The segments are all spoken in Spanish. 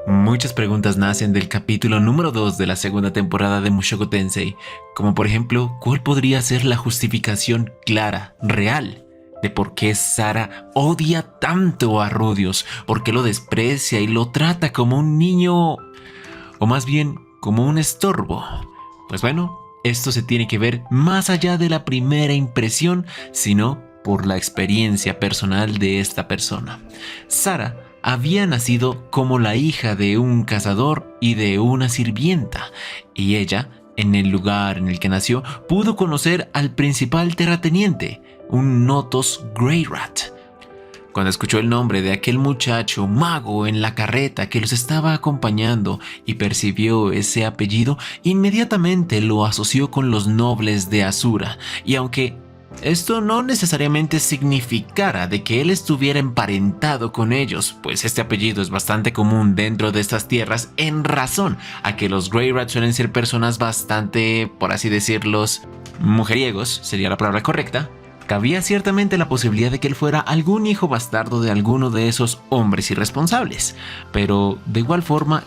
Muchas preguntas nacen del capítulo número 2 de la segunda temporada de Mushoku Tensei, como por ejemplo, ¿cuál podría ser la justificación clara, real, de por qué Sara odia tanto a Rudius? ¿Por qué lo desprecia y lo trata como un niño, o más bien como un estorbo? Pues bueno, esto se tiene que ver más allá de la primera impresión, sino por la experiencia personal de esta persona. Sara había nacido como la hija de un cazador y de una sirvienta, y ella, en el lugar en el que nació, pudo conocer al principal terrateniente, un Notos Greyrat. Cuando escuchó el nombre de aquel muchacho mago en la carreta que los estaba acompañando y percibió ese apellido, inmediatamente lo asoció con los nobles de Asura, y aunque esto no necesariamente significara de que él estuviera emparentado con ellos, pues este apellido es bastante común dentro de estas tierras en razón a que los Greyrat suelen ser personas bastante, por así decirlos, mujeriegos, sería la palabra correcta. Cabía ciertamente la posibilidad de que él fuera algún hijo bastardo de alguno de esos hombres irresponsables, pero de igual forma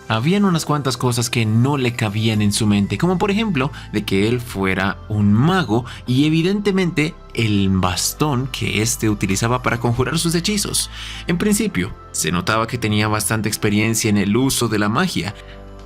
habían unas cuantas cosas que no le cabían en su mente, como por ejemplo de que él fuera un mago y evidentemente el bastón que éste utilizaba para conjurar sus hechizos. En principio, se notaba que tenía bastante experiencia en el uso de la magia.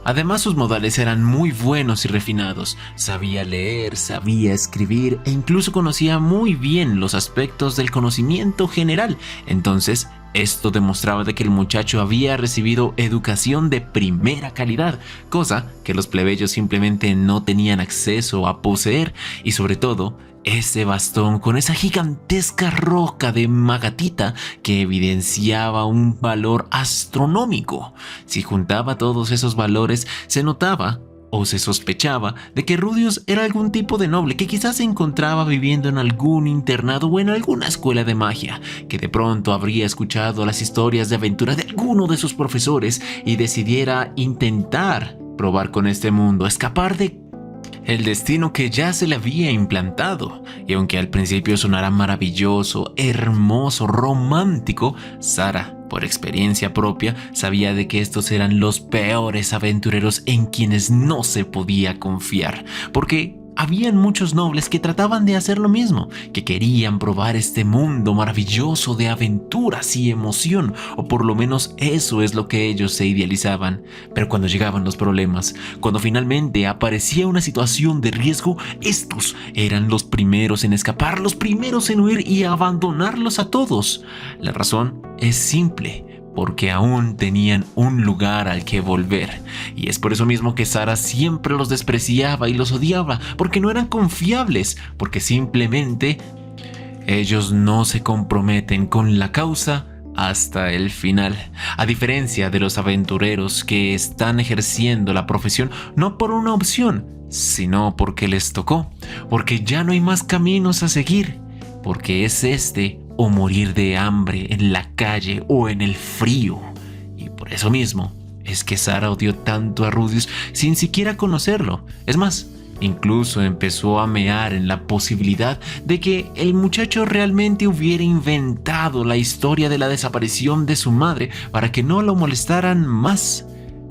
Además, sus modales eran muy buenos y refinados. Sabía leer, sabía escribir e incluso conocía muy bien los aspectos del conocimiento general. Entonces, esto demostraba de que el muchacho había recibido educación de primera calidad, cosa que los plebeyos simplemente no tenían acceso a poseer, y sobre todo, ese bastón con esa gigantesca roca de Magatita que evidenciaba un valor astronómico. Si juntaba todos esos valores, se notaba o se sospechaba de que Rudius era algún tipo de noble que quizás se encontraba viviendo en algún internado o en alguna escuela de magia, que de pronto habría escuchado las historias de aventura de alguno de sus profesores y decidiera intentar probar con este mundo, escapar de el destino que ya se le había implantado. Y aunque al principio sonara maravilloso, hermoso, romántico, Sara, por experiencia propia, sabía de que estos eran los peores aventureros en quienes no se podía confiar, porque habían muchos nobles que trataban de hacer lo mismo, que querían probar este mundo maravilloso de aventuras y emoción, o por lo menos eso es lo que ellos se idealizaban. Pero cuando llegaban los problemas, cuando finalmente aparecía una situación de riesgo, estos eran los primeros en escapar, los primeros en huir y abandonarlos a todos. La razón es simple: porque aún tenían un lugar al que volver. Y es por eso mismo que Sara siempre los despreciaba y los odiaba, porque no eran confiables, porque simplemente ellos no se comprometen con la causa hasta el final. A diferencia de los aventureros que están ejerciendo la profesión no por una opción, sino porque les tocó, porque ya no hay más caminos a seguir, porque es este o morir de hambre en la calle o en el frío. Y por eso mismo es que Sara odió tanto a Rudius sin siquiera conocerlo. Es más, incluso empezó a mear en la posibilidad de que el muchacho realmente hubiera inventado la historia de la desaparición de su madre para que no lo molestaran más.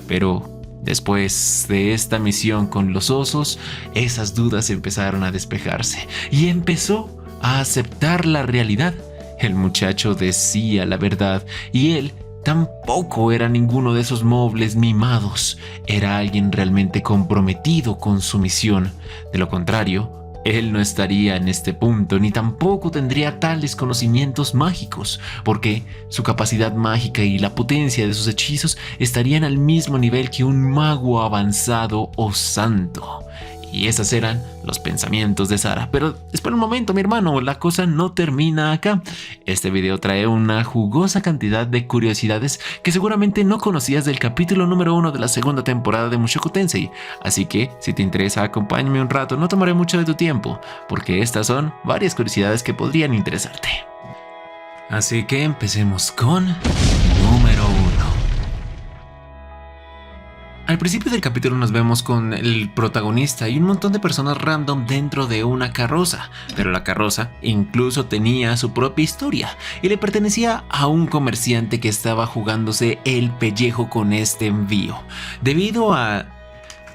Pero después de esta misión con los osos, esas dudas empezaron a despejarse y empezó a aceptar la realidad. El muchacho decía la verdad y él tampoco era ninguno de esos nobles mimados. Era alguien realmente comprometido con su misión. De lo contrario, él no estaría en este punto ni tampoco tendría tales conocimientos mágicos, porque su capacidad mágica y la potencia de sus hechizos estarían al mismo nivel que un mago avanzado o santo. Y esos eran los pensamientos de Sara. Pero espera un momento, mi hermano, la cosa no termina acá. Este video trae una jugosa cantidad de curiosidades que seguramente no conocías del capítulo número 1 de la segunda temporada de Mushoku Tensei. Así que, si te interesa, acompáñame un rato, no tomaré mucho de tu tiempo, porque estas son varias curiosidades que podrían interesarte. Así que empecemos con número 1. Al principio del capítulo nos vemos con el protagonista y un montón de personas random dentro de una carroza, pero la carroza incluso tenía su propia historia y le pertenecía a un comerciante que estaba jugándose el pellejo con este envío. Debido a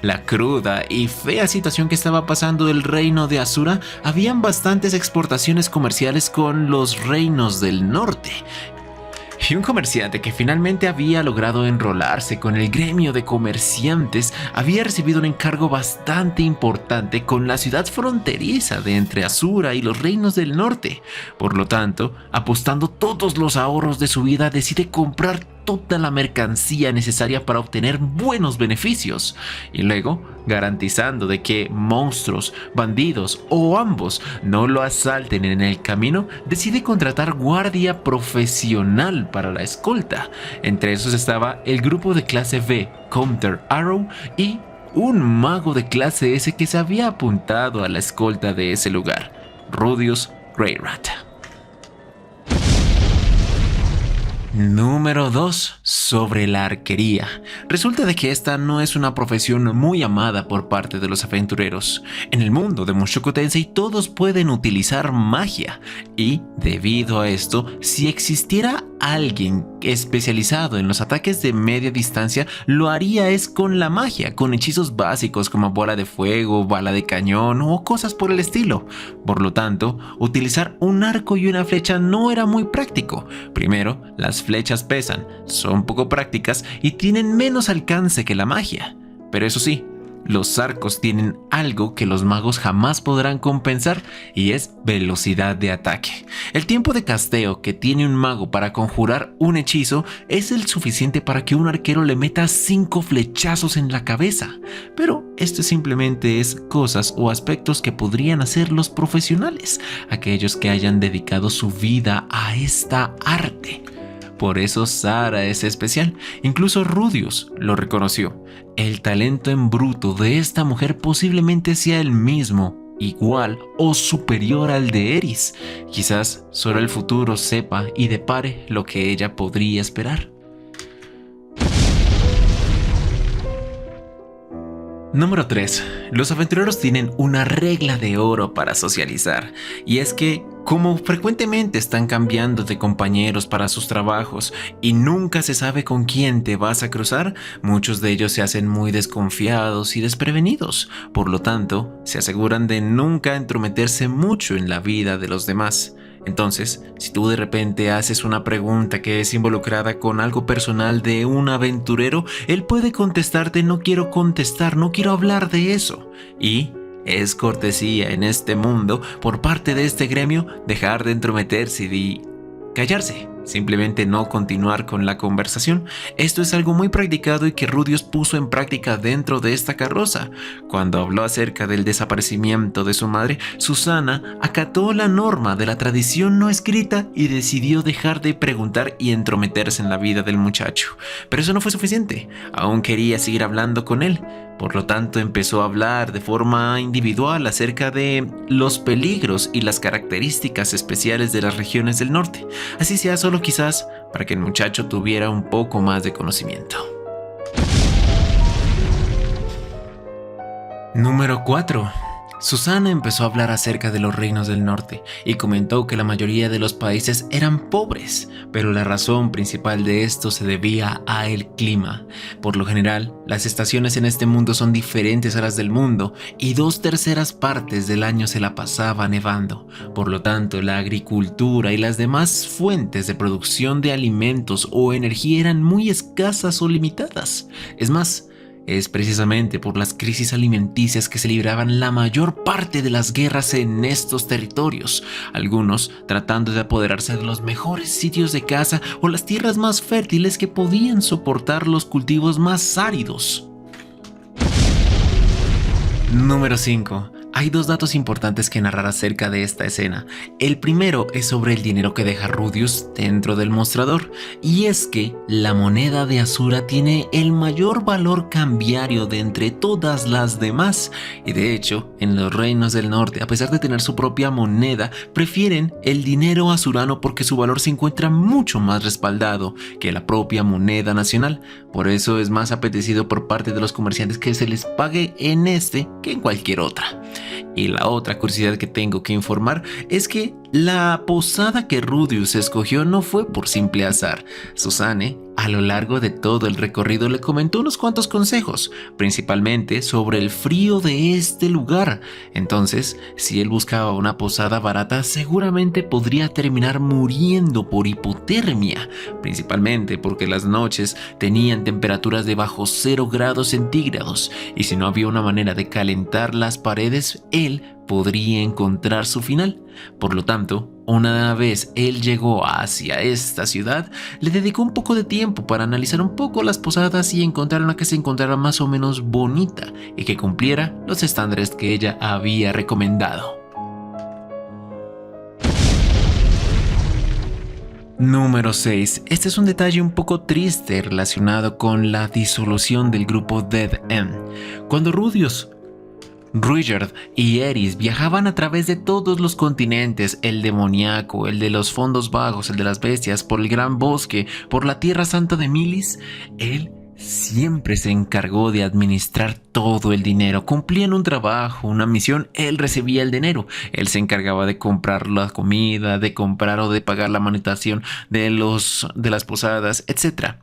la cruda y fea situación que estaba pasando el reino de Asura, habían bastantes exportaciones comerciales con los reinos del norte. Y un comerciante que finalmente había logrado enrolarse con el gremio de comerciantes había recibido un encargo bastante importante con la ciudad fronteriza de entre Asura y los reinos del norte. Por lo tanto, apostando todos los ahorros de su vida, decide comprar toda la mercancía necesaria para obtener buenos beneficios y luego garantizando de que monstruos, bandidos o ambos no lo asalten en el camino, decide contratar guardia profesional para la escolta. Entre esos estaba el grupo de clase B, Counter Arrow, y un mago de clase S que se había apuntado a la escolta de ese lugar, Rudius Greyrat. Número 2. Sobre la arquería. Resulta de que esta no es una profesión muy amada por parte de los aventureros. En el mundo de Mushoku Tensei todos pueden utilizar magia y, debido a esto, si existiera alguien especializado en los ataques de media distancia, lo haría es con la magia, con hechizos básicos como bola de fuego, bala de cañón o cosas por el estilo. Por lo tanto, utilizar un arco y una flecha no era muy práctico. Primero, las flechas pesan, son poco prácticas y tienen menos alcance que la magia. Pero eso sí, los arcos tienen algo que los magos jamás podrán compensar y es velocidad de ataque. El tiempo de casteo que tiene un mago para conjurar un hechizo es el suficiente para que un arquero le meta 5 flechazos en la cabeza. Pero esto simplemente es cosas o aspectos que podrían hacer los profesionales, aquellos que hayan dedicado su vida a esta arte. Por eso Sara es especial. Incluso Rudius lo reconoció. El talento en bruto de esta mujer posiblemente sea el mismo, igual o superior al de Eris. Quizás solo el futuro sepa y depare lo que ella podría esperar. Número 3. Los aventureros tienen una regla de oro para socializar, y es que, como frecuentemente están cambiando de compañeros para sus trabajos y nunca se sabe con quién te vas a cruzar, muchos de ellos se hacen muy desconfiados y desprevenidos. Por lo tanto, se aseguran de nunca entrometerse mucho en la vida de los demás. Entonces, si tú de repente haces una pregunta que es involucrada con algo personal de un aventurero, él puede contestarte: no quiero contestar, no quiero hablar de eso. Y es cortesía en este mundo por parte de este gremio dejar de entrometerse y callarse, simplemente no continuar con la conversación. Esto es algo muy practicado y que Rudius puso en práctica dentro de esta carroza. Cuando habló acerca del desaparecimiento de su madre, Susana acató la norma de la tradición no escrita y decidió dejar de preguntar y entrometerse en la vida del muchacho. Pero eso no fue suficiente, aún quería seguir hablando con él. Por lo tanto, empezó a hablar de forma individual acerca de los peligros y las características especiales de las regiones del norte. Así sea solo quizás para que el muchacho tuviera un poco más de conocimiento. Número 4. Susana empezó a hablar acerca de los reinos del norte y comentó que la mayoría de los países eran pobres, pero la razón principal de esto se debía a el clima. Por lo general, las estaciones en este mundo son diferentes a las del mundo y 2/3 partes del año se la pasaba nevando. Por lo tanto, la agricultura y las demás fuentes de producción de alimentos o energía eran muy escasas o limitadas. Es más, es precisamente por las crisis alimenticias que se libraban la mayor parte de las guerras en estos territorios, algunos tratando de apoderarse de los mejores sitios de caza o las tierras más fértiles que podían soportar los cultivos más áridos. Número 5. hay dos datos importantes que narrar acerca de esta escena. El primero es sobre el dinero que deja Rudius dentro del mostrador, y es que la moneda de Azura tiene el mayor valor cambiario de entre todas las demás, y de hecho, en los reinos del norte, a pesar de tener su propia moneda, prefieren el dinero azurano porque su valor se encuentra mucho más respaldado que la propia moneda nacional. Por eso es más apetecido por parte de los comerciantes que se les pague en este que en cualquier otra. Y la otra curiosidad que tengo que informar es que la posada que Rudius escogió no fue por simple azar. Susanne, a lo largo de todo el recorrido, le comentó unos cuantos consejos, principalmente sobre el frío de este lugar. Entonces, si él buscaba una posada barata, seguramente podría terminar muriendo por hipotermia, principalmente porque las noches tenían temperaturas de bajo 0 grados centígrados, y si no había una manera de calentar las paredes, él podría encontrar su final. Por lo tanto, una vez él llegó hacia esta ciudad, le dedicó un poco de tiempo para analizar un poco las posadas y encontrar una que se encontrara más o menos bonita y que cumpliera los estándares que ella había recomendado. Número 6. Este es un detalle un poco triste relacionado con la disolución del grupo Dead End. Cuando Rudius, Ruijerd y Eris viajaban a través de todos los continentes, el demoníaco, el de los fondos bajos, el de las bestias, por el gran bosque, por la tierra santa de Milis, él siempre se encargó de administrar todo el dinero. Cumplían un trabajo, una misión, él recibía el dinero. Él se encargaba de comprar la comida, de comprar o de pagar la manutención de las posadas, etc.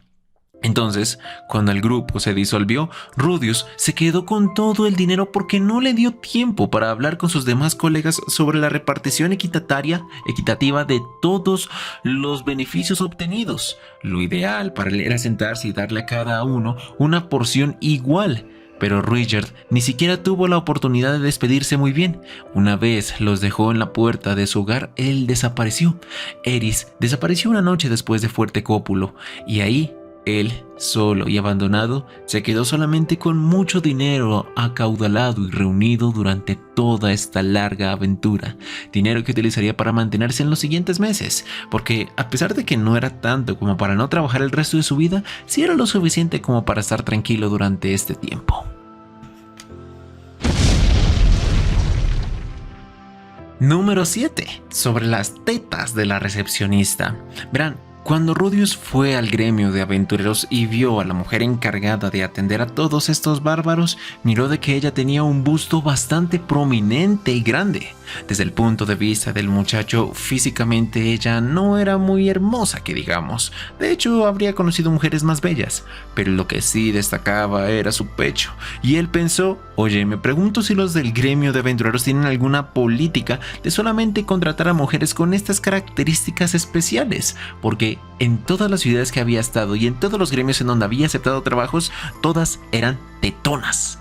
Entonces, cuando el grupo se disolvió, Rudius se quedó con todo el dinero porque no le dio tiempo para hablar con sus demás colegas sobre la repartición equitativa de todos los beneficios obtenidos. Lo ideal para él era sentarse y darle a cada uno una porción igual. Pero Ruijerd ni siquiera tuvo la oportunidad de despedirse muy bien. Una vez los dejó en la puerta de su hogar, él desapareció. Eris desapareció una noche después de fuerte cópulo, y ahí él, solo y abandonado, se quedó solamente con mucho dinero acaudalado y reunido durante toda esta larga aventura. Dinero que utilizaría para mantenerse en los siguientes meses, porque a pesar de que no era tanto como para no trabajar el resto de su vida, sí era lo suficiente como para estar tranquilo durante este tiempo. Número 7. Sobre las tetas de la recepcionista. Verán, cuando Rudius fue al gremio de aventureros y vio a la mujer encargada de atender a todos estos bárbaros, miró de que ella tenía un busto bastante prominente y grande. Desde el punto de vista del muchacho, físicamente ella no era muy hermosa, que digamos. De hecho, habría conocido mujeres más bellas, pero lo que sí destacaba era su pecho. Y él pensó, oye, me pregunto si los del gremio de aventureros tienen alguna política de solamente contratar a mujeres con estas características especiales, porque en todas las ciudades que había estado y en todos los gremios en donde había aceptado trabajos, todas eran tetonas.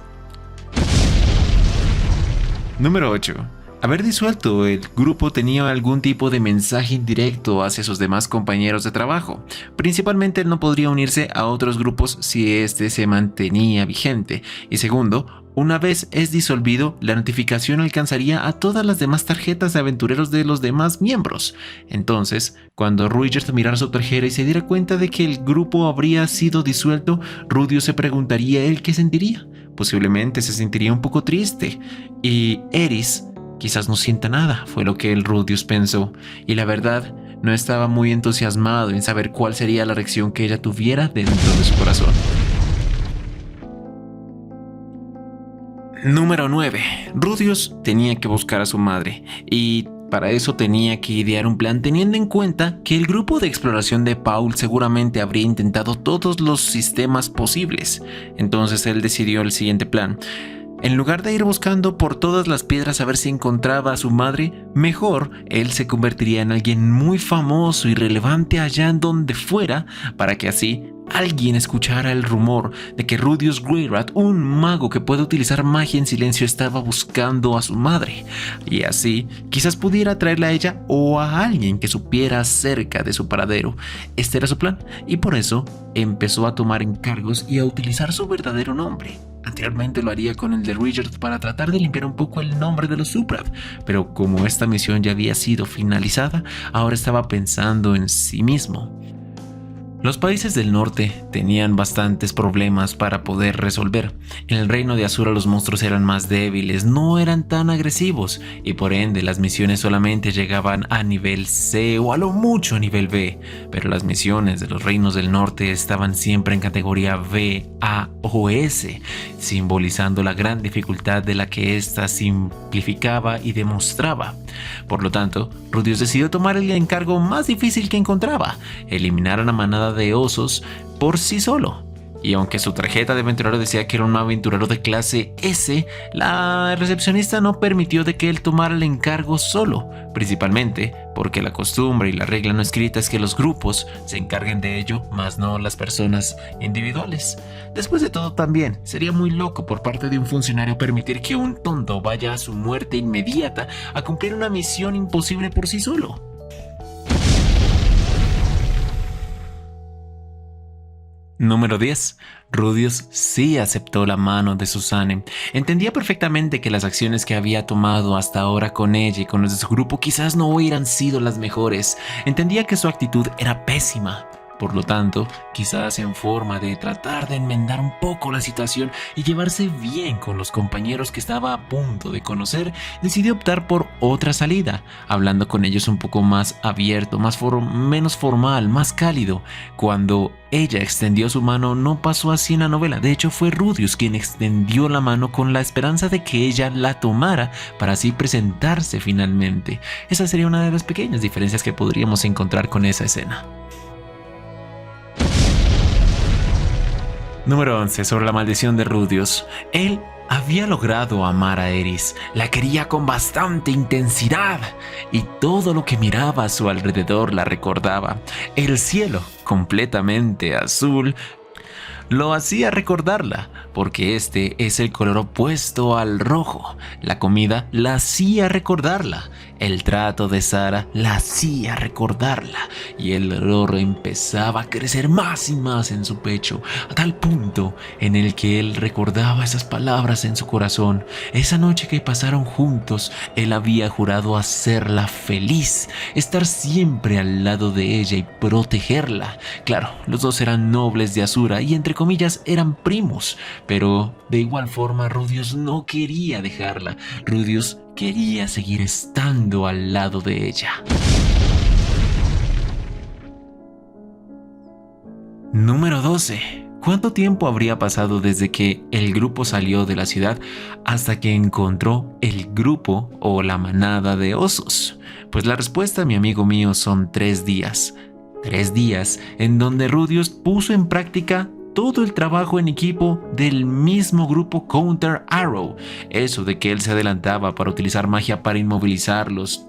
Número 8. Haber disuelto el grupo tenía algún tipo de mensaje indirecto hacia sus demás compañeros de trabajo. Principalmente él no podría unirse a otros grupos si este se mantenía vigente. Y segundo, una vez es disolvido, la notificación alcanzaría a todas las demás tarjetas de aventureros de los demás miembros. Entonces, cuando Ruijerd mirara su tarjeta y se diera cuenta de que el grupo habría sido disuelto, Rudius se preguntaría él qué sentiría. Posiblemente se sentiría un poco triste. Y Eris quizás no sienta nada, fue lo que el Rudius pensó. Y la verdad, no estaba muy entusiasmado en saber cuál sería la reacción que ella tuviera dentro de su corazón. Número 9. Rudius tenía que buscar a su madre y para eso tenía que idear un plan teniendo en cuenta que el grupo de exploración de Paul seguramente habría intentado todos los sistemas posibles. Entonces él decidió el siguiente plan. En lugar de ir buscando por todas las piedras a ver si encontraba a su madre, mejor él se convertiría en alguien muy famoso y relevante allá en donde fuera, para que así alguien escuchara el rumor de que Rudius Greyrat, un mago que puede utilizar magia en silencio, estaba buscando a su madre. Y así quizás pudiera traerla a ella o a alguien que supiera acerca de su paradero. Este era su plan, y por eso empezó a tomar encargos y a utilizar su verdadero nombre. Anteriormente lo haría con el de Richard para tratar de limpiar un poco el nombre de los Suprav, pero como esta misión ya había sido finalizada, ahora estaba pensando en sí mismo. Los países del norte tenían bastantes problemas para poder resolver. En el reino de Asura los monstruos eran más débiles, no eran tan agresivos y por ende las misiones solamente llegaban a nivel C o a lo mucho a nivel B, pero las misiones de los reinos del norte estaban siempre en categoría B, A o S, simbolizando la gran dificultad de la que ésta simplificaba y demostraba. Por lo tanto, Rudius decidió tomar el encargo más difícil que encontraba: eliminar a una manada de osos por sí solo. Y aunque su tarjeta de aventurero decía que era un aventurero de clase S, la recepcionista no permitió de que él tomara el encargo solo, principalmente porque la costumbre y la regla no escrita es que los grupos se encarguen de ello, más no las personas individuales. Después de todo, también sería muy loco por parte de un funcionario permitir que un tonto vaya a su muerte inmediata a cumplir una misión imposible por sí solo. Número 10. Rudius sí aceptó la mano de Susanne. Entendía perfectamente que las acciones que había tomado hasta ahora con ella y con los de su grupo quizás no hubieran sido las mejores. Entendía que su actitud era pésima. Por lo tanto, quizás en forma de tratar de enmendar un poco la situación y llevarse bien con los compañeros que estaba a punto de conocer, decidió optar por otra salida, hablando con ellos un poco más abierto, menos formal, más cálido. Cuando ella extendió su mano, no pasó así en la novela. De hecho, fue Rudius quien extendió la mano con la esperanza de que ella la tomara para así presentarse finalmente. Esa sería una de las pequeñas diferencias que podríamos encontrar con esa escena. Número 11. Sobre la maldición de Rudius. Él había logrado amar a Eris, la quería con bastante intensidad y todo lo que miraba a su alrededor la recordaba. El cielo, completamente azul, lo hacía recordarla, porque este es el color opuesto al rojo. La comida la hacía recordarla, el trato de Sara la hacía recordarla, y el dolor empezaba a crecer más y más en su pecho, a tal punto en el que él recordaba esas palabras en su corazón. Esa noche que pasaron juntos, él había jurado hacerla feliz, estar siempre al lado de ella y protegerla. Claro, los dos eran nobles de Asura y entre comillas eran primos, pero de igual forma Rudius no quería dejarla. Rudius quería seguir estando al lado de ella. Número 12. ¿Cuánto tiempo habría pasado desde que el grupo salió de la ciudad hasta que encontró el grupo o la manada de osos? Pues la respuesta, mi amigo mío, son 3 días. 3 días en donde Rudius puso en práctica todo el trabajo en equipo del mismo grupo Counter Arrow. Eso de que él se adelantaba para utilizar magia para inmovilizarlos,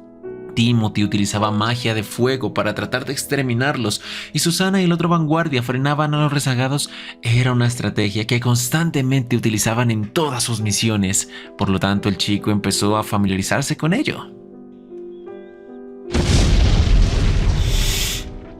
Timothy utilizaba magia de fuego para tratar de exterminarlos, y Susana y el otro vanguardia frenaban a los rezagados, era una estrategia que constantemente utilizaban en todas sus misiones. Por lo tanto, el chico empezó a familiarizarse con ello.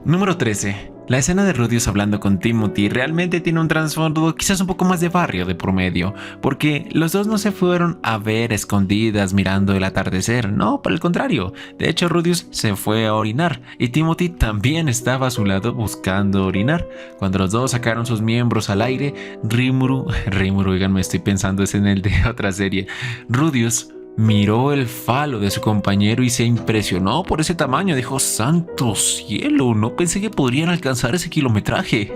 Número 13. La escena de Rudius hablando con Timothy realmente tiene un trasfondo quizás un poco más de barrio de promedio, porque los dos no se fueron a ver escondidas mirando el atardecer, no, por el contrario. De hecho, Rudius se fue a orinar y Timothy también estaba a su lado buscando orinar. Cuando los dos sacaron sus miembros al aire, Rimuru, oigan, me estoy pensando es en el de otra serie, Rudius miró el falo de su compañero y se impresionó por ese tamaño. Dijo: ¡santo cielo! No pensé que podrían alcanzar ese kilometraje.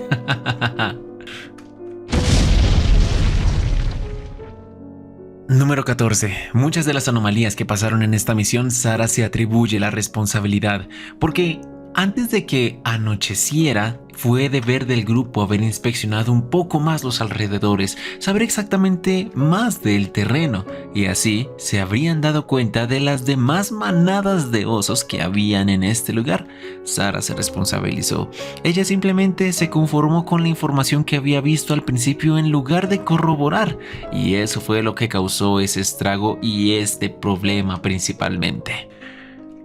Número 14. Muchas de las anomalías que pasaron en esta misión, Sara se atribuye la responsabilidad, porque antes de que anocheciera, fue deber del grupo haber inspeccionado un poco más los alrededores, saber exactamente más del terreno, y así se habrían dado cuenta de las demás manadas de osos que habían en este lugar. Sara se responsabilizó. Ella simplemente se conformó con la información que había visto al principio en lugar de corroborar, y eso fue lo que causó ese estrago y este problema principalmente.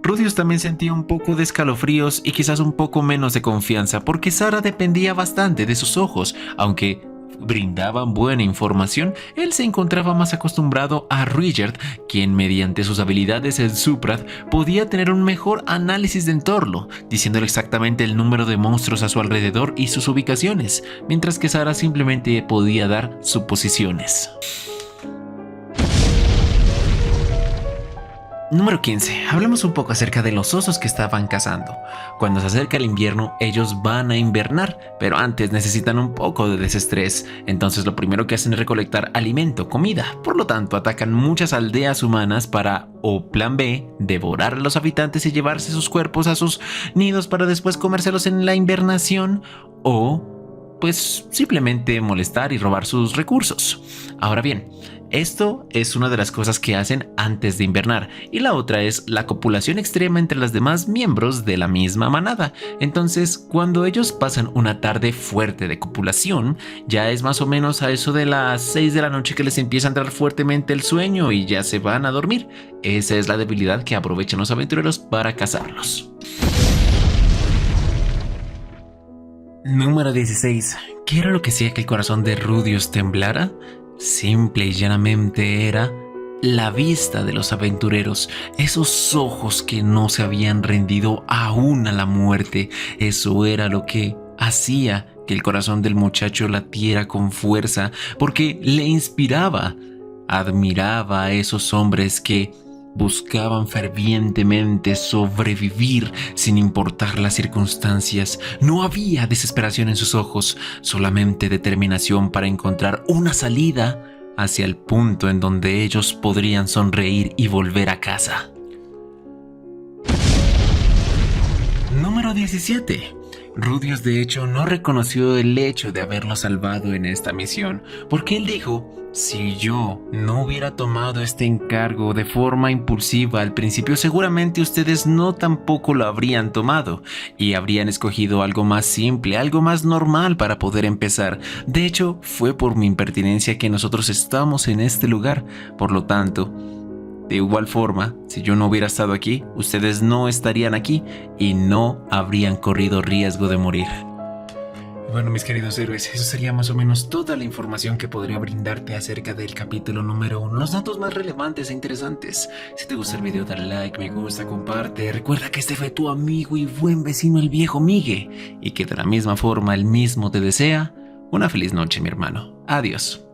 Rudius también sentía un poco de escalofríos y quizás un poco menos de confianza, porque Sara dependía bastante de sus ojos, aunque brindaban buena información, él se encontraba más acostumbrado a Ruijerd, quien mediante sus habilidades en Zuprath podía tener un mejor análisis de entorno, diciéndole exactamente el número de monstruos a su alrededor y sus ubicaciones, mientras que Sara simplemente podía dar suposiciones. Número 15. Hablemos un poco acerca de los osos que estaban cazando. Cuando se acerca el invierno, ellos van a invernar, pero antes necesitan un poco de desestrés. Entonces lo primero que hacen es recolectar alimento, comida. Por lo tanto, atacan muchas aldeas humanas para, o plan B, devorar a los habitantes y llevarse sus cuerpos a sus nidos para después comérselos en la invernación, o pues simplemente molestar y robar sus recursos. Ahora bien, esto es una de las cosas que hacen antes de invernar, y la otra es la copulación extrema entre los demás miembros de la misma manada. Entonces, cuando ellos pasan una tarde fuerte de copulación, ya es más o menos a eso de las 6 de la noche que les empieza a entrar fuertemente el sueño y ya se van a dormir. Esa es la debilidad que aprovechan los aventureros para cazarlos. Número 16. ¿Qué era lo que hacía que el corazón de Rudius temblara? Simple y llanamente era la vista de los aventureros, esos ojos que no se habían rendido aún a la muerte. Eso era lo que hacía que el corazón del muchacho latiera con fuerza, porque le inspiraba. Admiraba a esos hombres que buscaban fervientemente sobrevivir sin importar las circunstancias. No había desesperación en sus ojos, solamente determinación para encontrar una salida hacia el punto en donde ellos podrían sonreír y volver a casa. Número 17. Rudius de hecho no reconoció el hecho de haberlo salvado en esta misión, porque él dijo: si yo no hubiera tomado este encargo de forma impulsiva al principio, seguramente ustedes no tampoco lo habrían tomado y habrían escogido algo más simple, algo más normal para poder empezar. De hecho, fue por mi impertinencia que nosotros estamos en este lugar. Por lo tanto, de igual forma, si yo no hubiera estado aquí, ustedes no estarían aquí y no habrían corrido riesgo de morir. Bueno, mis queridos héroes, eso sería más o menos toda la información que podría brindarte acerca del capítulo número 1. Los datos más relevantes e interesantes. Si te gusta el video, dale like, me gusta, comparte. Recuerda que este fue tu amigo y buen vecino, el viejo Migue. Y que de la misma forma, él mismo te desea una feliz noche, mi hermano. Adiós.